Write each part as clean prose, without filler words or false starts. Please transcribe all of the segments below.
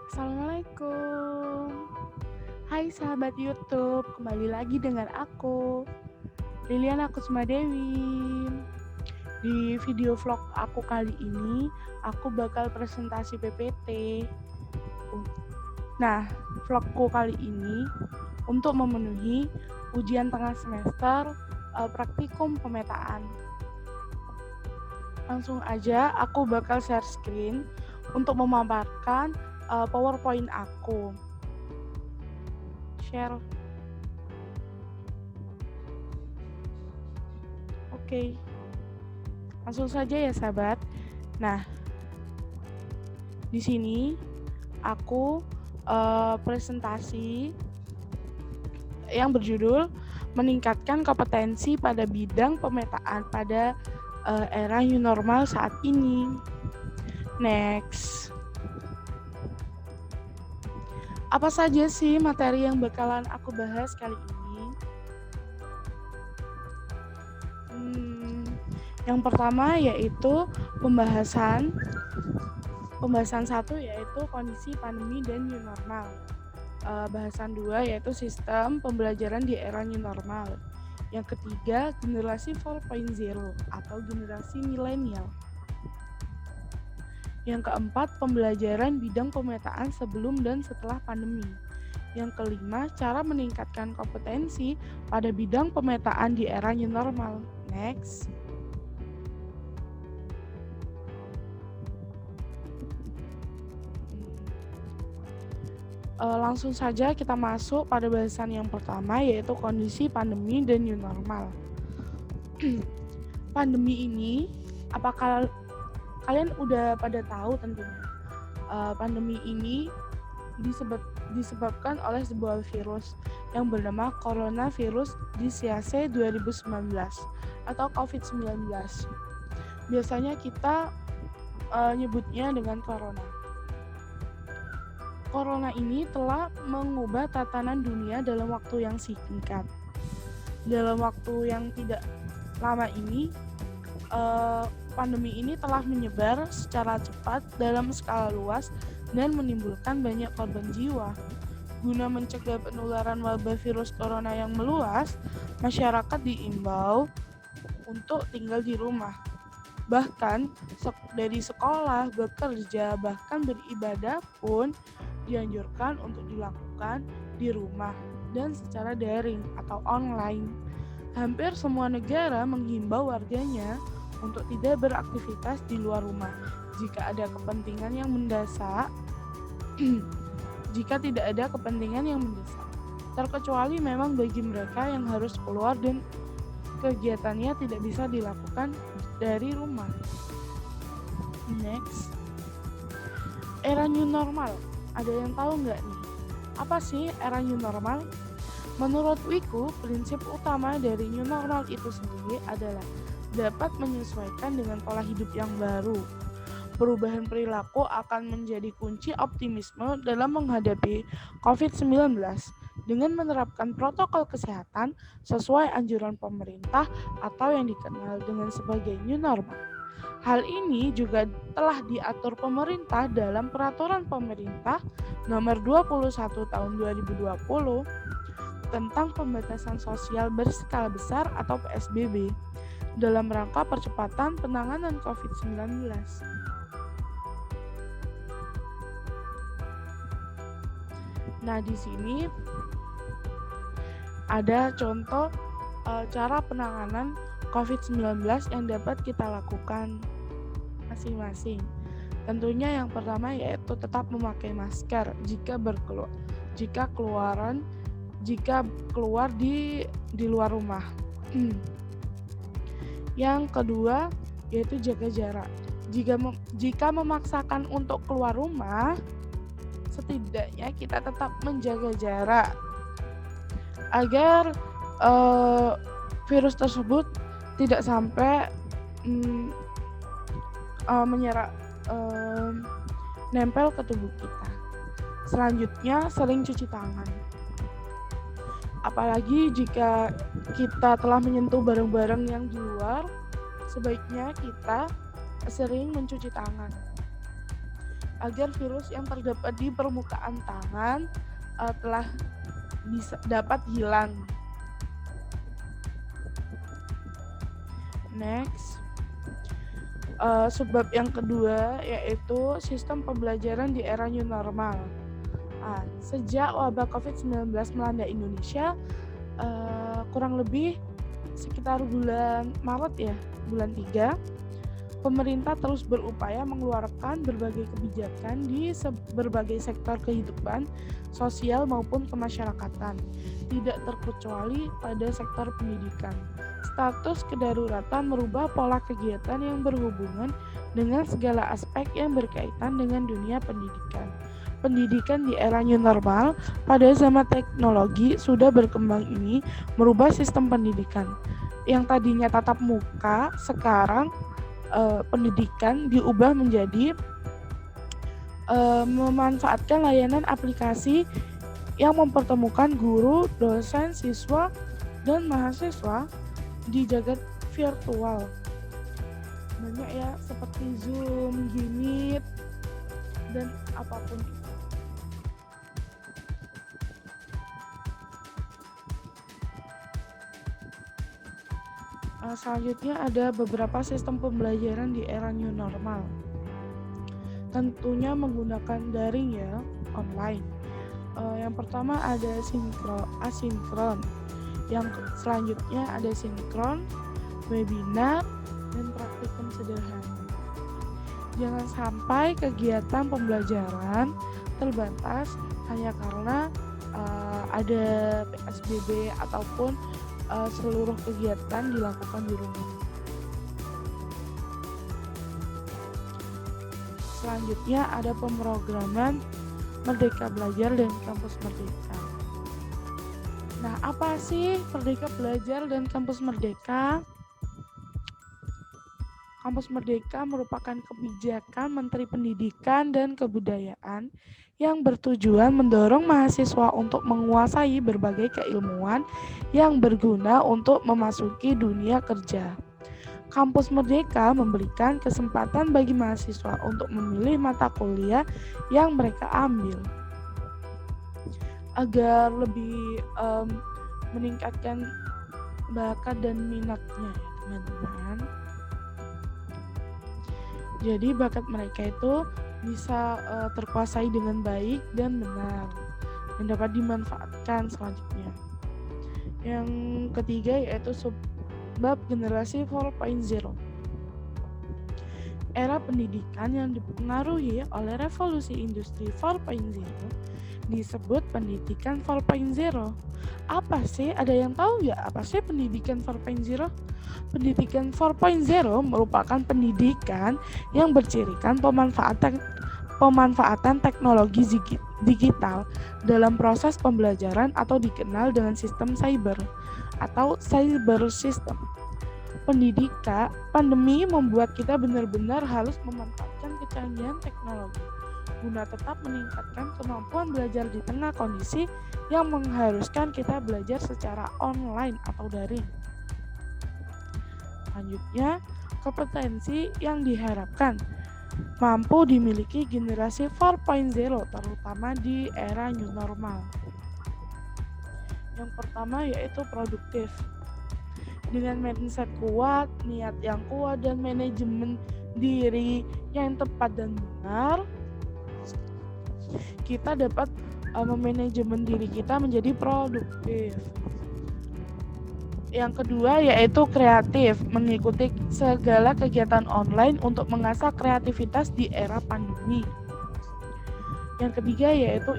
Assalamualaikum. Hai sahabat YouTube, kembali lagi dengan aku, Liliana Kusmadewi. Di video vlog aku kali ini, aku bakal presentasi PPT. Nah, vlogku kali ini untuk memenuhi ujian tengah semester praktikum pemetaan. Langsung aja aku bakal share screen untuk memaparkan PowerPoint aku. Share. Oke. Langsung saja ya sahabat. Nah, di sini aku presentasi yang berjudul meningkatkan kompetensi pada bidang pemetaan pada era new normal saat ini. Next. Apa saja sih materi yang bakalan aku bahas kali ini? Yang pertama yaitu pembahasan 1 yaitu kondisi pandemi dan new normal. Bahasan 2 yaitu sistem pembelajaran di era new normal. Yang ketiga, generasi 4.0 atau generasi milenial. Yang keempat, pembelajaran bidang pemetaan sebelum dan setelah pandemi. Yang kelima, cara meningkatkan kompetensi pada bidang pemetaan di era new normal. Next. Langsung saja kita masuk pada bahasan yang pertama yaitu kondisi pandemi dan new normal. Pandemi ini, apakah kalian udah pada tahu tentunya? Pandemi ini disebabkan oleh sebuah virus yang bernama Coronavirus Disease 2019 atau COVID-19. Biasanya kita nyebutnya dengan corona. Corona ini telah mengubah tatanan dunia dalam waktu yang singkat. Dalam waktu yang tidak lama ini, pandemi ini telah menyebar secara cepat dalam skala luas dan menimbulkan banyak korban jiwa. Guna mencegah penularan wabah virus corona yang meluas, masyarakat diimbau untuk tinggal di rumah. Bahkan dari sekolah, bekerja, bahkan beribadah pun dianjurkan untuk dilakukan di rumah dan secara daring atau online. Hampir semua negara menghimbau warganya untuk tidak beraktivitas di luar rumah jika ada kepentingan yang mendesak. Jika tidak ada kepentingan yang mendesak, terkecuali memang bagi mereka yang harus keluar dan kegiatannya tidak bisa dilakukan dari rumah. Next. Era new normal. Ada yang tahu nggak nih? Apa sih era new normal? Menurut Wiku, prinsip utama dari new normal itu sendiri adalah dapat menyesuaikan dengan pola hidup yang baru. Perubahan perilaku akan menjadi kunci optimisme dalam menghadapi COVID-19 dengan menerapkan protokol kesehatan sesuai anjuran pemerintah atau yang dikenal dengan sebagai new normal. Hal ini juga telah diatur pemerintah dalam Peraturan Pemerintah Nomor 21 Tahun 2020 tentang Pembatasan Sosial Berskala Besar atau PSBB dalam rangka percepatan penanganan COVID-19. Nah, di sini ada contoh cara penanganan COVID-19 yang dapat kita lakukan masing-masing. Tentunya yang pertama yaitu tetap memakai masker jika keluar di luar rumah. Yang kedua yaitu jaga jarak. Jika memaksakan untuk keluar rumah, setidaknya kita tetap menjaga jarak agar virus tersebut tidak sampai nempel ke tubuh kita. Selanjutnya, sering cuci tangan. Apalagi jika kita telah menyentuh barang-barang yang di luar, sebaiknya kita sering mencuci tangan. agar virus yang terdapat di permukaan tangan telah dapat hilang. Next, sebab yang kedua yaitu sistem pembelajaran di era new normal. Sejak wabah COVID-19 melanda Indonesia, kurang lebih sekitar bulan Maret bulan 3, pemerintah terus berupaya mengeluarkan berbagai kebijakan di berbagai sektor kehidupan sosial maupun kemasyarakatan, tidak terkecuali pada sektor pendidikan. Status kedaruratan merubah pola kegiatan yang berhubungan dengan segala aspek yang berkaitan dengan dunia pendidikan. Pendidikan di era new normal pada zaman teknologi sudah berkembang ini merubah sistem pendidikan. Yang tadinya tatap muka, sekarang pendidikan diubah menjadi memanfaatkan layanan aplikasi yang mempertemukan guru, dosen, siswa, dan mahasiswa di jagat virtual. Banyak ya, seperti Zoom, Meet, dan apapun itu. Selanjutnya ada beberapa sistem pembelajaran di era new normal. Tentunya menggunakan daring online. Yang pertama ada asinkron. Yang selanjutnya ada sinkron, webinar, dan praktikum sederhana. Jangan sampai kegiatan pembelajaran terbatas hanya karena ada PSBB ataupun seluruh kegiatan dilakukan di rumah. Selanjutnya ada pemrograman Merdeka Belajar dan Kampus Merdeka. Nah, apa sih Merdeka Belajar dan Kampus Merdeka? Kampus Merdeka merupakan kebijakan Menteri Pendidikan dan Kebudayaan yang bertujuan mendorong mahasiswa untuk menguasai berbagai keilmuan yang berguna untuk memasuki dunia kerja. Kampus Merdeka memberikan kesempatan bagi mahasiswa untuk memilih mata kuliah yang mereka ambil. Agar lebih meningkatkan bakat dan minatnya, teman-teman. Jadi bakat mereka itu bisa terkuasai dengan baik dan benar dan dapat dimanfaatkan selanjutnya. Yang ketiga yaitu sebab generasi 4.0. Era pendidikan yang dipengaruhi oleh revolusi industri 4.0 disebut pendidikan 4.0. Apa sih? Ada yang tahu nggak apa sih pendidikan 4.0? Pendidikan 4.0 merupakan pendidikan yang bercirikan pemanfaatan teknologi digital dalam proses pembelajaran atau dikenal dengan sistem cyber atau cyber system. Pandemi membuat kita benar-benar harus memanfaatkan kecanggihan teknologi guna tetap meningkatkan kemampuan belajar di tengah kondisi yang mengharuskan kita belajar secara online atau daring. Selanjutnya, kompetensi yang diharapkan mampu dimiliki generasi 4.0 terutama di era new normal. Yang pertama yaitu produktif. Dengan mindset kuat, niat yang kuat, dan manajemen diri yang tepat dan benar, kita dapat memanajemen diri kita menjadi produktif. Yang kedua yaitu kreatif, mengikuti segala kegiatan online untuk mengasah kreativitas di era pandemi. Yang ketiga yaitu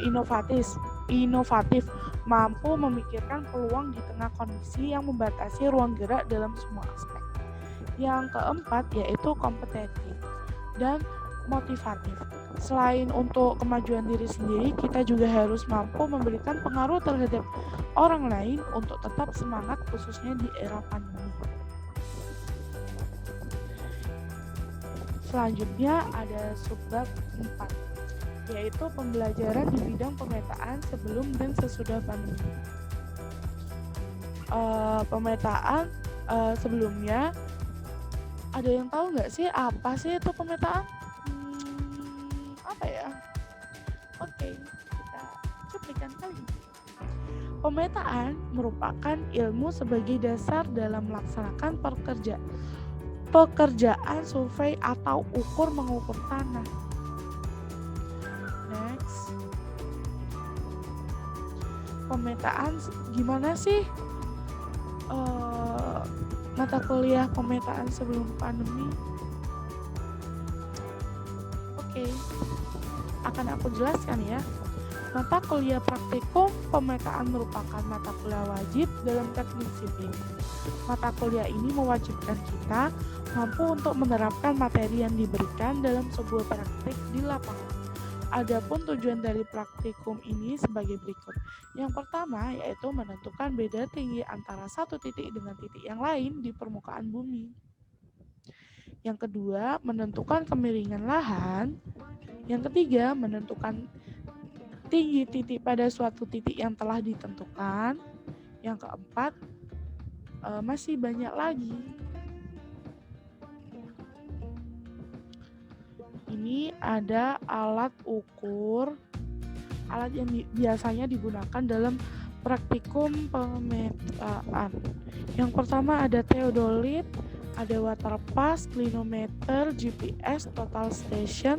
inovatif, mampu memikirkan peluang di tengah kondisi yang membatasi ruang gerak dalam semua aspek. Yang keempat yaitu kompetitif dan motivatif. Selain untuk kemajuan diri sendiri, kita juga harus mampu memberikan pengaruh terhadap orang lain untuk tetap semangat khususnya di era pandemi. Selanjutnya ada subbab 4, yaitu pembelajaran di bidang pemetaan sebelum dan sesudah pandemi. Pemetaan sebelumnya, ada yang tahu nggak sih apa sih itu pemetaan? Apa ya? Oke, kita cuplikan kali ini. Pemetaan merupakan ilmu sebagai dasar dalam melaksanakan pekerjaan survei atau mengukur tanah. Next. Pemetaan gimana sih mata kuliah pemetaan sebelum pandemi? Oke, akan aku jelaskan ya. Mata kuliah praktikum pemetaan merupakan mata kuliah wajib dalam teknik sipil. Mata kuliah ini mewajibkan kita mampu untuk menerapkan materi yang diberikan dalam sebuah praktik di lapangan. Adapun tujuan dari praktikum ini sebagai berikut. Yang pertama yaitu menentukan beda tinggi antara satu titik dengan titik yang lain di permukaan bumi. Yang kedua, menentukan kemiringan lahan. Yang ketiga, menentukan tinggi titik pada suatu titik yang telah ditentukan. Yang keempat, masih banyak lagi. Ini ada alat ukur, alat yang biasanya digunakan dalam praktikum pemetaan. Yang pertama ada theodolit, ada waterpass, clinometer, GPS, total station,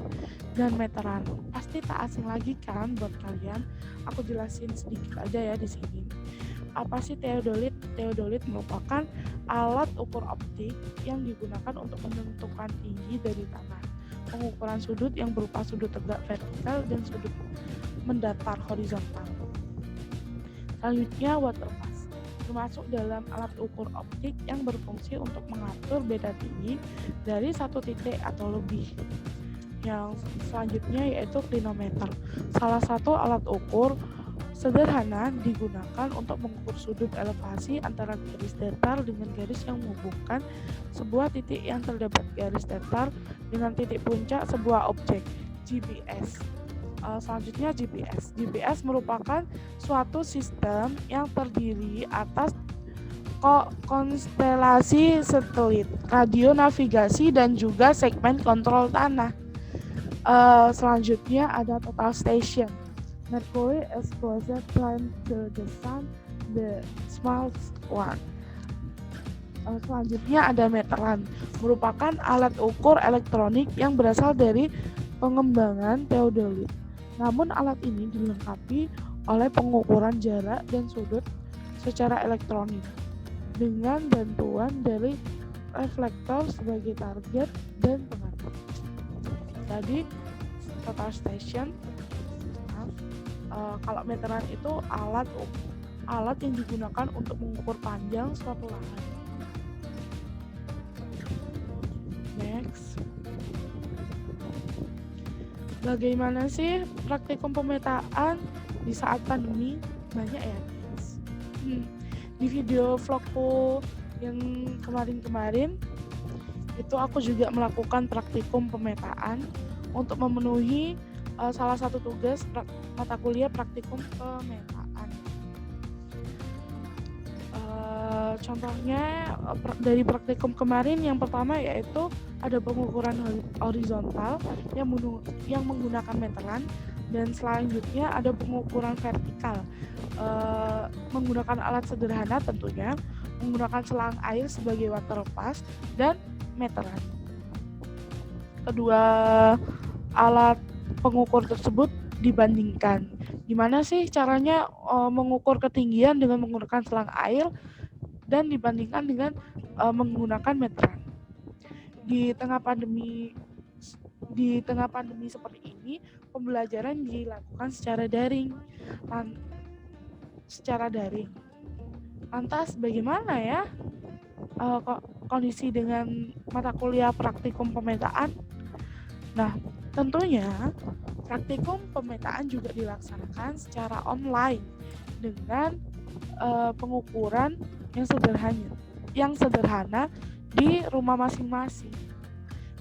dan meteran. Pasti tak asing lagi kan buat kalian? Aku jelasin sedikit aja ya di sini. Apa sih theodolit? Theodolit merupakan alat ukur optik yang digunakan untuk menentukan tinggi dari tanah. Pengukuran sudut yang berupa sudut tegak vertikal dan sudut mendatar horizontal. Selanjutnya waterpass, termasuk dalam alat ukur optik yang berfungsi untuk mengatur beda tinggi dari satu titik atau lebih. Yang selanjutnya yaitu clinometer, salah satu alat ukur sederhana digunakan untuk mengukur sudut elevasi antara garis datar dengan garis yang menghubungkan sebuah titik yang terdapat garis datar dengan titik puncak sebuah objek. GPS. Selanjutnya GPS. GPS merupakan suatu sistem yang terdiri atas konstelasi satelit, radio navigasi, dan juga segmen kontrol tanah. Selanjutnya ada total station. Mercury is closest planet to the Sun, the smallest one. Selanjutnya ada meteran, merupakan alat ukur elektronik yang berasal dari pengembangan theodolit. Namun alat ini dilengkapi oleh pengukuran jarak dan sudut secara elektronik dengan bantuan dari reflektor sebagai target dan pengatur. Tadi total station. Kalau meteran itu alat yang digunakan untuk mengukur panjang suatu lahan. Next. Bagaimana sih praktikum pemetaan di saat pandemi? Banyak ya, guys. Di video vlogku yang kemarin-kemarin itu aku juga melakukan praktikum pemetaan untuk memenuhi salah satu tugas mata kuliah praktikum pemetaan. Contohnya dari praktikum kemarin yang pertama yaitu ada pengukuran horizontal yang menggunakan meteran, dan selanjutnya ada pengukuran vertikal menggunakan alat sederhana tentunya, menggunakan selang air sebagai waterpass dan meteran. Kedua alat pengukur tersebut dibandingkan. Gimana sih caranya mengukur ketinggian dengan menggunakan selang air dan dibandingkan dengan menggunakan meteran. Di tengah pandemi seperti ini, pembelajaran dilakukan secara daring. Lantas bagaimana ya kondisi dengan mata kuliah praktikum pemetaan? Nah, tentunya praktikum pemetaan juga dilaksanakan secara online dengan pengukuran yang sederhana di rumah masing-masing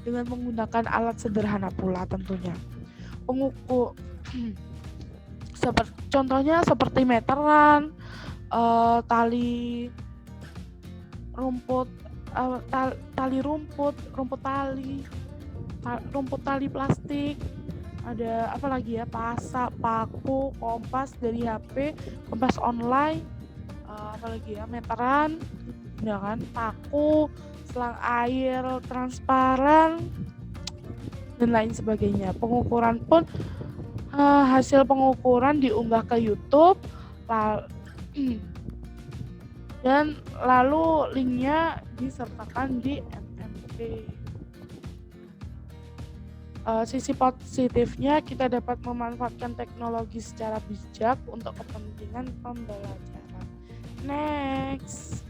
dengan menggunakan alat sederhana pula tentunya. Contohnya seperti meteran, tali rumput tali plastik, Ada apa lagi ya? Pasak, paku, kompas dari HP, kompas online, apalagi ya? Meteran, ya kan? Paku, selang air transparan, dan lain sebagainya. Pengukuran pun hasil pengukuran diunggah ke YouTube, dan lalu linknya disertakan di MMP. Sisi positifnya kita dapat memanfaatkan teknologi secara bijak untuk kepentingan pembelajaran. Next.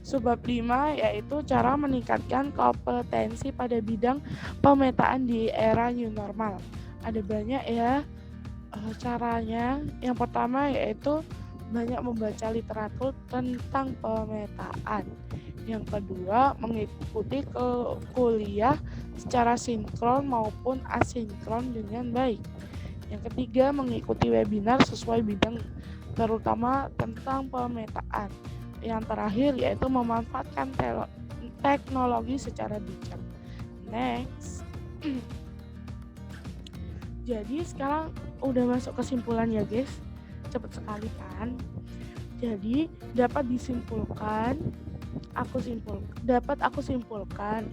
Subbab 5 yaitu cara meningkatkan kompetensi pada bidang pemetaan di era new normal. Ada banyak ya caranya. Yang pertama yaitu banyak membaca literatur tentang pemetaan. Yang kedua, mengikuti kuliah secara sinkron maupun asinkron dengan baik. Yang ketiga, mengikuti webinar sesuai bidang terutama tentang pemetaan. Yang terakhir yaitu memanfaatkan teknologi secara bijak. Next. Jadi sekarang udah masuk kesimpulan ya guys. Cepat sekali kan. Jadi dapat aku simpulkan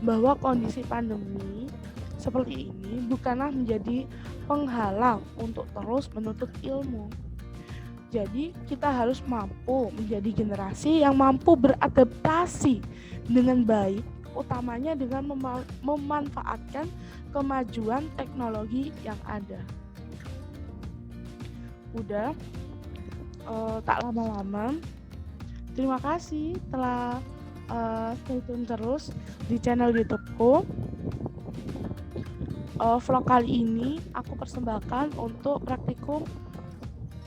bahwa kondisi pandemi seperti ini bukanlah menjadi penghalang untuk terus menuntut ilmu. Jadi kita harus mampu menjadi generasi yang mampu beradaptasi dengan baik, utamanya dengan memanfaatkan kemajuan teknologi yang ada. Udah, tak lama-lama. Terima kasih telah stay tune terus di channel YouTubeku. Vlog kali ini aku persembahkan untuk praktikum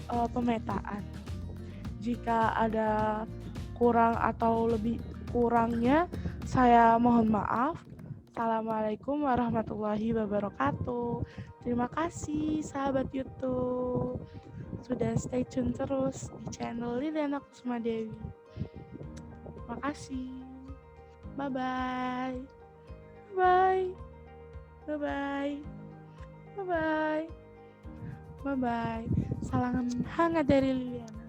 pemetaan. Jika ada kurang atau lebih kurangnya, saya mohon maaf. Assalamualaikum warahmatullahi wabarakatuh. Terima kasih sahabat YouTube sudah stay tune terus di channel Liliana Kusmadewi. Terima kasih. Bye bye. Bye bye. Bye bye. Bye bye. Bye bye. Salam hangat dari Liliana.